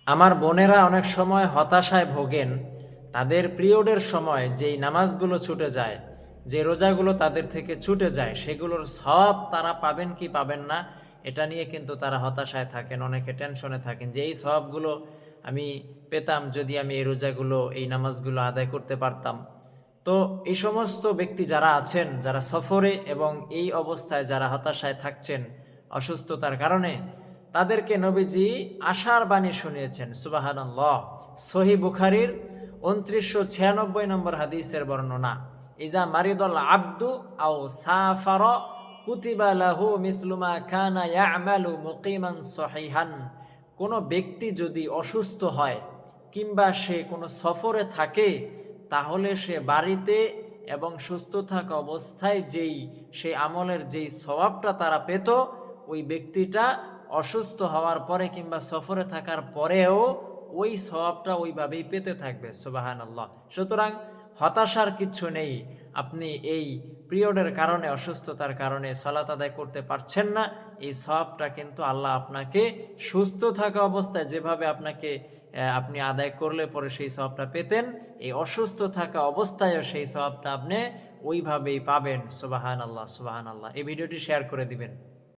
আমার বোনেরা অনেক সময় হতাশায় ভোগেন, তাদের পিরিয়ডের সময় যেই নামাজগুলো ছুটে যায়, যে রোজাগুলো তাদের থেকে ছুটে যায়, সেগুলোর সব তারা পাবেন কি পাবেন না, এটা নিয়ে কিন্তু তারা হতাশায় থাকেন, অনেকে টেনশনে থাকেন যে এই সবগুলো আমি পেতাম যদি আমি এই রোজাগুলো এই নামাজগুলো আদায় করতে পারতাম। তো এই সমস্ত ব্যক্তি যারা আছেন, যারা সফরে এবং এই অবস্থায় যারা হতাশায় থাকছেন অসুস্থতার কারণে, তাদেরকে নবীজি আশার বাণী শুনিয়েছেন। সুবহানাল্লাহ। সহি বুখারীর ২৯৯৬ নম্বর হাদিসের বর্ণনা, ইজা মারিদল আব্দু আও সাফার কুতিবা লাহু মিসলু মা কানা ইয়ামালু মুকিমান সহিহান। কোনো ব্যক্তি যদি অসুস্থ হয় কিংবা সে কোনো সফরে থাকে, তাহলে সে বাড়িতে এবং সুস্থ থাকা অবস্থায় যেই সে আমলের যেই সওয়াবটা তারা পেত, ওই ব্যক্তিটা অসুস্থ হওয়ার পরে কিংবা সফরে থাকার পরেও ওই সওয়াবটা ওইভাবেই পেতে থাকবে। সুবহানাল্লাহ। সুতরাং হতাশার কিচ্ছু নেই। আপনি এই পিরিয়ডের কারণে, অসুস্থতার কারণে সালাত আদায় করতে পারছেন না, এই সওয়াবটা কিন্তু আল্লাহ আপনাকে সুস্থ থাকা অবস্থায় যেভাবে আপনাকে আপনি আদায় করলে পরে সেই সওয়াবটা পেতেন, এই অসুস্থ থাকা অবস্থায়ও সেই সওয়াবটা আপনি ওইভাবেই পাবেন। সুবহানাল্লাহ, সুবহানাল্লাহ। এই ভিডিওটি শেয়ার করে দিবেন।